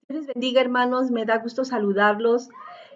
Dios les bendiga, hermanos. Me da gusto saludarlos.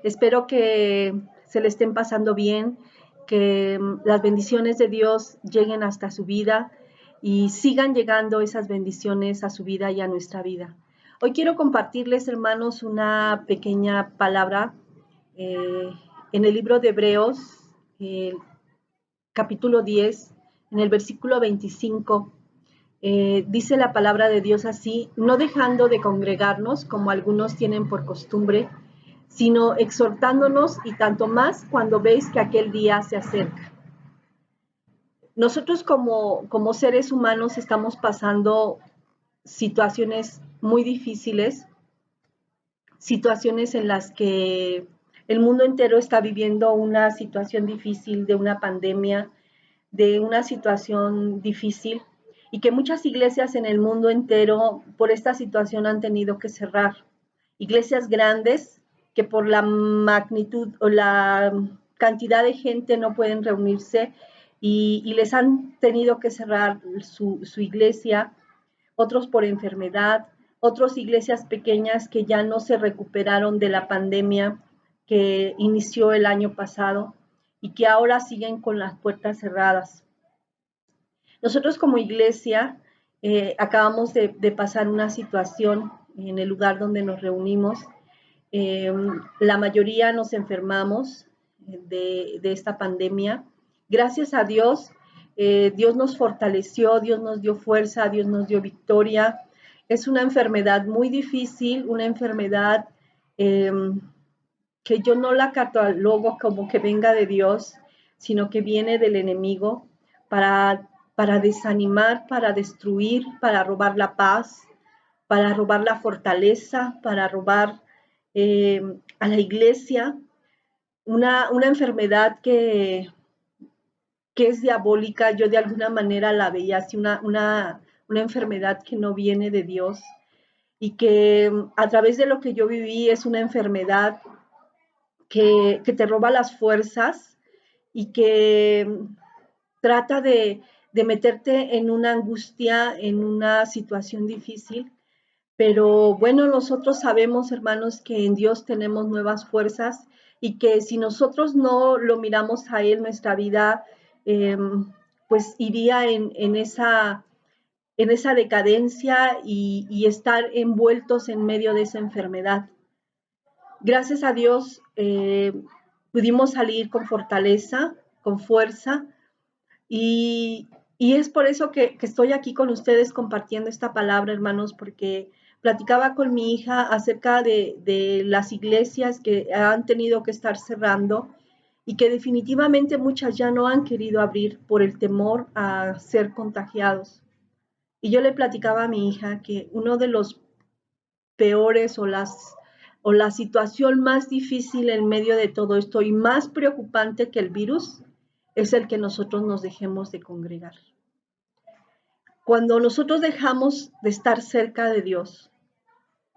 Espero que se le estén pasando bien, que las bendiciones de Dios lleguen hasta su vida y sigan llegando esas bendiciones a su vida y a nuestra vida. Hoy quiero compartirles, hermanos, una pequeña palabra eh, en el libro de Hebreos, eh, capítulo 10, en el versículo 25. Dice la palabra de Dios así: no dejando de congregarnos como algunos tienen por costumbre, sino exhortándonos, y tanto más cuando veis que aquel día se acerca. Nosotros como seres humanos estamos pasando situaciones muy difíciles, situaciones en las que el mundo entero está viviendo una situación difícil de una pandemia, de una situación difícil, y que muchas iglesias en el mundo entero por esta situación han tenido que cerrar. Iglesias grandes que por la magnitud o la cantidad de gente no pueden reunirse y les han tenido que cerrar su iglesia, otros por enfermedad, otras iglesias pequeñas que ya no se recuperaron de la pandemia que inició el año pasado y que ahora siguen con las puertas cerradas. Nosotros como iglesia acabamos de pasar una situación en el lugar donde nos reunimos. La mayoría nos enfermamos de esta pandemia. Gracias a Dios, Dios nos fortaleció, Dios nos dio fuerza, Dios nos dio victoria. Es una enfermedad muy difícil, una enfermedad que yo no la catalogo como que venga de Dios, sino que viene del enemigo para desanimar, para destruir, para robar la paz, para robar la fortaleza, para robar a la iglesia. Una enfermedad que es diabólica. Yo de alguna manera la veía así, una enfermedad que no viene de Dios y que a través de lo que yo viví es una enfermedad que te roba las fuerzas y que trata de meterte en una angustia, en una situación difícil. Pero bueno, nosotros sabemos, hermanos, que en Dios tenemos nuevas fuerzas y que si nosotros no lo miramos a Él, nuestra vida eh, pues iría en esa decadencia y estar envueltos en medio de esa enfermedad. Gracias a Dios pudimos salir con fortaleza, con fuerza, y es por eso que estoy aquí con ustedes compartiendo esta palabra, hermanos, porque platicaba con mi hija acerca de las iglesias que han tenido que estar cerrando y que definitivamente muchas ya no han querido abrir por el temor a ser contagiados. Y yo le platicaba a mi hija que uno de los peores o la situación más difícil en medio de todo esto y más preocupante que el virus es el que nosotros nos dejemos de congregar. Cuando nosotros dejamos de estar cerca de Dios,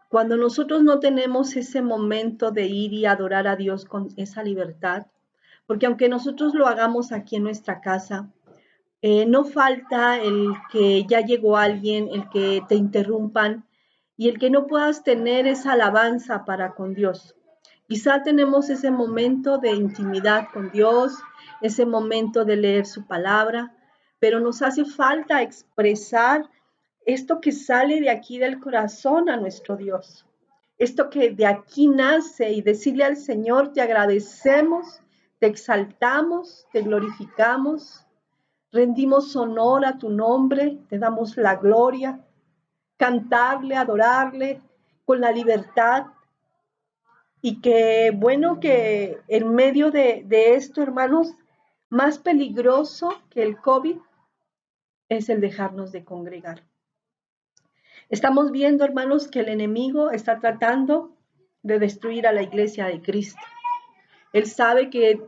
cuando nosotros no tenemos ese momento de ir y adorar a Dios con esa libertad, porque aunque nosotros lo hagamos aquí en nuestra casa, no falta el que ya llegó alguien, el que te interrumpan y el que no puedas tener esa alabanza para con Dios. Quizá tenemos ese momento de intimidad con Dios, ese momento de leer su palabra, pero nos hace falta expresar esto que sale de aquí del corazón a nuestro Dios. Esto que de aquí nace y decirle al Señor, te agradecemos, te exaltamos, te glorificamos, rendimos honor a tu nombre, te damos la gloria, cantarle, adorarle con la libertad. Y que bueno que en medio de esto, hermanos, más peligroso que el COVID es el dejarnos de congregar. Estamos viendo, hermanos, que el enemigo está tratando de destruir a la iglesia de Cristo. Él sabe que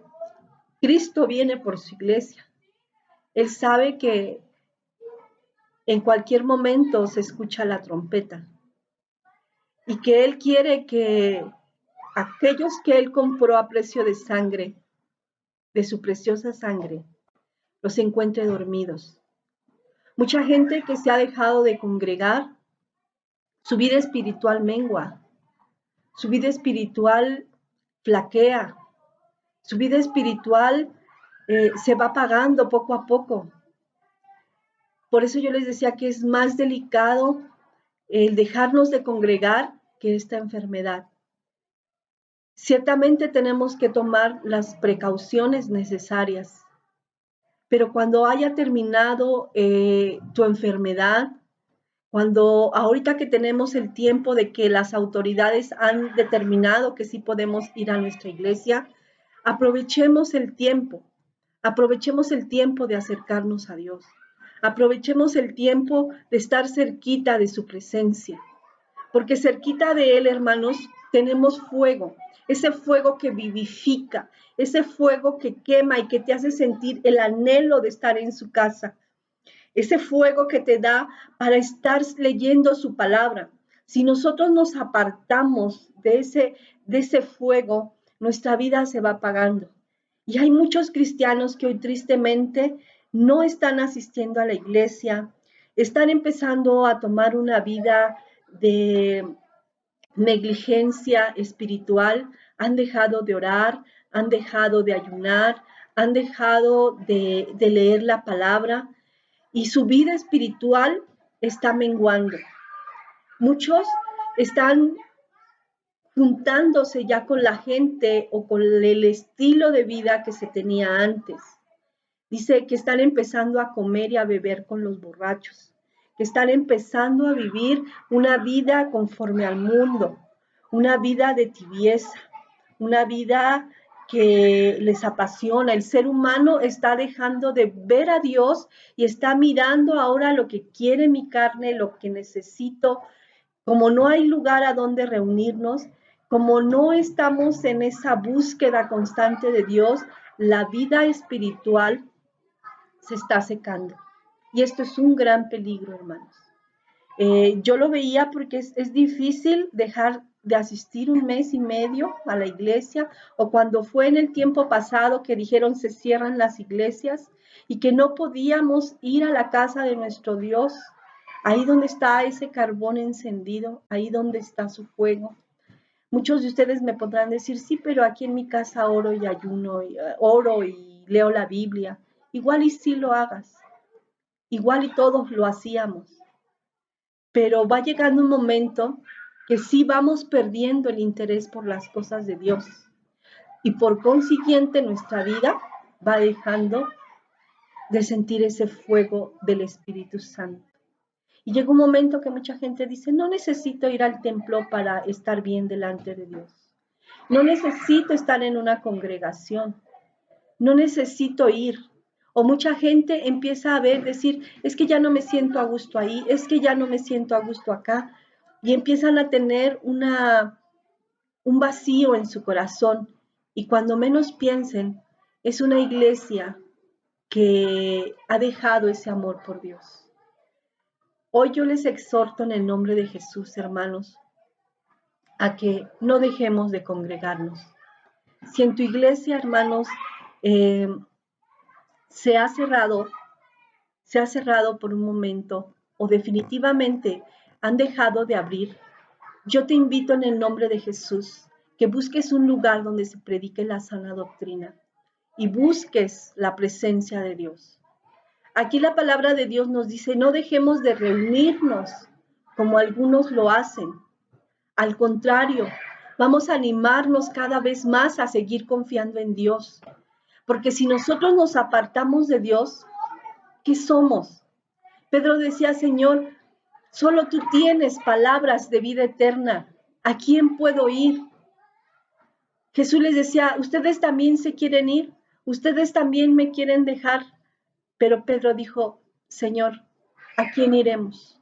Cristo viene por su iglesia. Él sabe que en cualquier momento se escucha la trompeta y que Él quiere que aquellos que Él compró a precio de sangre, de su preciosa sangre, los encuentre dormidos. Mucha gente que se ha dejado de congregar, su vida espiritual mengua. su vida espiritual flaquea, su vida espiritual se va apagando poco a poco. Por eso yo les decía que es más delicado el dejarnos de congregar que esta enfermedad. Ciertamente tenemos que tomar las precauciones necesarias, pero cuando haya terminado tu enfermedad, cuando ahorita que tenemos el tiempo de que las autoridades han determinado que sí podemos ir a nuestra iglesia, aprovechemos el tiempo de acercarnos a Dios, aprovechemos el tiempo de estar cerquita de su presencia, porque cerquita de Él, hermanos, tenemos fuego, ese fuego que vivifica, ese fuego que quema y que te hace sentir el anhelo de estar en su casa, ese fuego que te da para estar leyendo su palabra. Si nosotros nos apartamos de ese fuego, nuestra vida se va apagando. Y hay muchos cristianos que hoy tristemente no están asistiendo a la iglesia, están empezando a tomar una vida de negligencia espiritual, han dejado de orar, han dejado de ayunar, han dejado de leer la palabra y su vida espiritual está menguando. Muchos están juntándose ya con la gente o con el estilo de vida que se tenía antes. Dice que están empezando a comer y a beber con los borrachos, que están empezando a vivir una vida conforme al mundo, una vida de tibieza, una vida que les apasiona. El ser humano está dejando de ver a Dios y está mirando ahora lo que quiere mi carne, lo que necesito. Como no hay lugar a donde reunirnos, como no estamos en esa búsqueda constante de Dios, la vida espiritual se está secando. Y esto es un gran peligro, hermanos. Yo lo veía porque es difícil dejar de asistir un mes y medio a la iglesia, o cuando fue en el tiempo pasado que dijeron se cierran las iglesias y que no podíamos ir a la casa de nuestro Dios, ahí donde está ese carbón encendido, ahí donde está su fuego. Muchos de ustedes me podrán decir, sí, pero aquí en mi casa oro y ayuno, oro y leo la Biblia. Igual y sí lo hagas, igual y todos lo hacíamos, pero va llegando un momento que sí vamos perdiendo el interés por las cosas de Dios y por consiguiente nuestra vida va dejando de sentir ese fuego del Espíritu Santo. Y llega un momento que mucha gente dice, no necesito ir al templo para estar bien delante de Dios. No necesito estar en una congregación. No necesito ir. O mucha gente empieza a ver, decir, es que ya no me siento a gusto ahí, es que ya no me siento a gusto acá. Y empiezan a tener un vacío en su corazón. Y cuando menos piensen, es una iglesia que ha dejado ese amor por Dios. Hoy yo les exhorto en el nombre de Jesús, hermanos, a que no dejemos de congregarnos. Si en tu iglesia, hermanos, se ha cerrado por un momento o definitivamente han dejado de abrir, yo te invito en el nombre de Jesús que busques un lugar donde se predique la sana doctrina y busques la presencia de Dios. Aquí la palabra de Dios nos dice, no dejemos de reunirnos como algunos lo hacen. Al contrario, vamos a animarnos cada vez más a seguir confiando en Dios. Porque si nosotros nos apartamos de Dios, ¿qué somos? Pedro decía, Señor, solo tú tienes palabras de vida eterna. ¿A quién puedo ir? Jesús les decía, ¿ustedes también se quieren ir? ¿Ustedes también me quieren dejar? Pero Pedro dijo, Señor, ¿a quién iremos?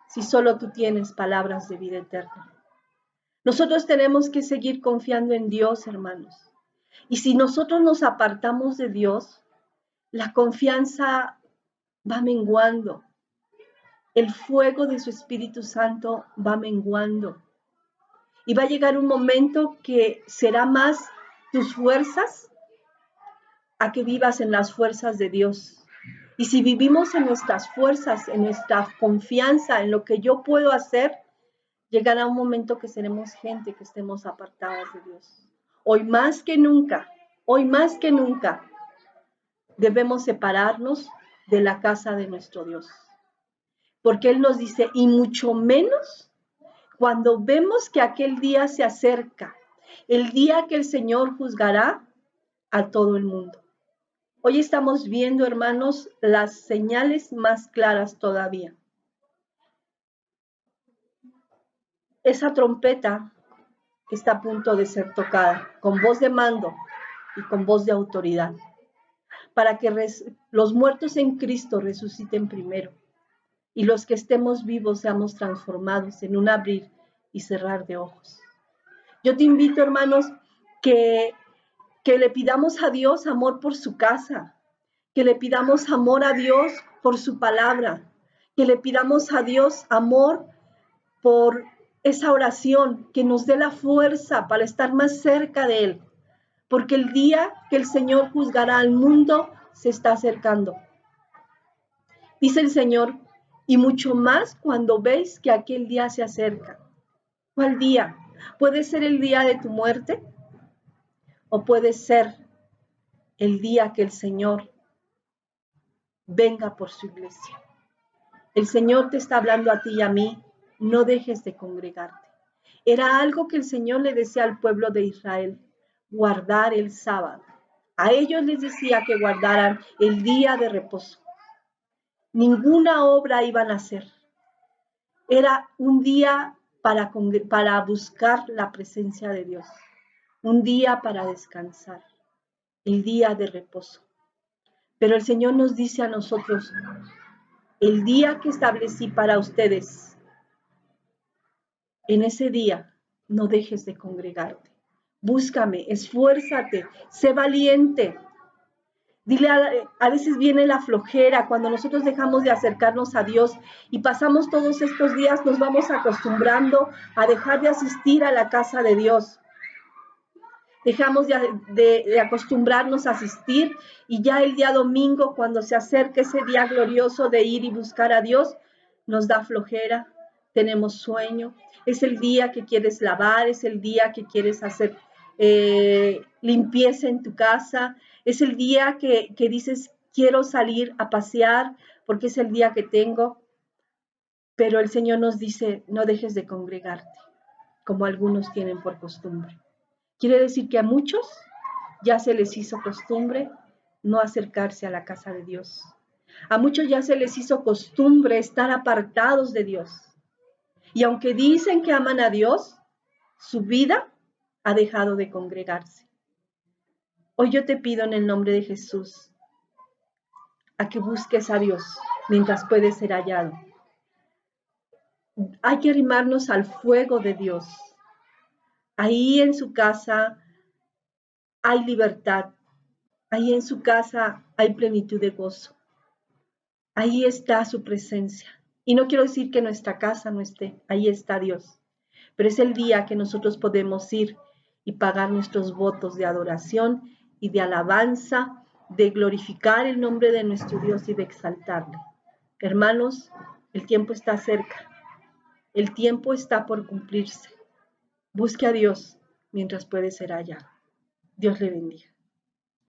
Si solo tú tienes palabras de vida eterna. Nosotros tenemos que seguir confiando en Dios, hermanos. Y si nosotros nos apartamos de Dios, la confianza va menguando. El fuego de su Espíritu Santo va menguando. Y va a llegar un momento que será más tus fuerzas a que vivas en las fuerzas de Dios. Y si vivimos en nuestras fuerzas, en nuestra confianza, en lo que yo puedo hacer, Llegará un momento que seremos gente que estemos apartadas de Dios. Hoy más que nunca, debemos separarnos de la casa de nuestro Dios. Porque Él nos dice, y mucho menos cuando vemos que aquel día se acerca, el día que el Señor juzgará a todo el mundo. Hoy estamos viendo, hermanos, las señales más claras todavía. Esa trompeta está a punto de ser tocada con voz de mando y con voz de autoridad, para que los muertos en Cristo resuciten primero y los que estemos vivos seamos transformados en un abrir y cerrar de ojos. Yo te invito, hermanos, que le pidamos a Dios amor por su casa, que le pidamos amor a Dios por su palabra, que le pidamos a Dios amor por esa oración, que nos dé la fuerza para estar más cerca de Él, porque el día que el Señor juzgará al mundo se está acercando. Dice el Señor, y mucho más cuando veis que aquel día se acerca. ¿Cuál día? ¿Puede ser el día de tu muerte? ¿O puede ser el día que el Señor venga por su iglesia? El Señor te está hablando a ti y a mí, no dejes de congregarte. Era algo que el Señor le decía al pueblo de Israel, guardar el sábado. A ellos les decía que guardaran el día de reposo. Ninguna obra iban a hacer. Era un día para buscar la presencia de Dios, un día para descansar, el día de reposo. Pero el Señor nos dice a nosotros, el día que establecí para ustedes, en ese día no dejes de congregarte. Búscame, esfuérzate, sé valiente. Dile, a veces viene la flojera cuando nosotros dejamos de acercarnos a Dios y pasamos todos estos días, nos vamos acostumbrando a dejar de asistir a la casa de Dios. Dejamos de acostumbrarnos a asistir y ya el día domingo, cuando se acerca ese día glorioso de ir y buscar a Dios, nos da flojera, tenemos sueño. Es el día que quieres lavar, es el día que quieres hacer limpieza en tu casa, es el día que dices, quiero salir a pasear porque es el día que tengo. Pero el Señor nos dice, no dejes de congregarte, como algunos tienen por costumbre. Quiere decir que a muchos ya se les hizo costumbre no acercarse a la casa de Dios. A muchos ya se les hizo costumbre estar apartados de Dios. Y aunque dicen que aman a Dios, su vida ha dejado de congregarse. Hoy yo te pido en el nombre de Jesús a que busques a Dios mientras puede ser hallado. Hay que arrimarnos al fuego de Dios. Ahí en su casa hay libertad. Ahí en su casa hay plenitud de gozo. Ahí está su presencia. Y no quiero decir que nuestra casa no esté, ahí está Dios. Pero es el día que nosotros podemos ir y pagar nuestros votos de adoración y de alabanza, de glorificar el nombre de nuestro Dios y de exaltarle. Hermanos, el tiempo está cerca. El tiempo está por cumplirse. Busque a Dios mientras puede ser hallado. Dios le bendiga.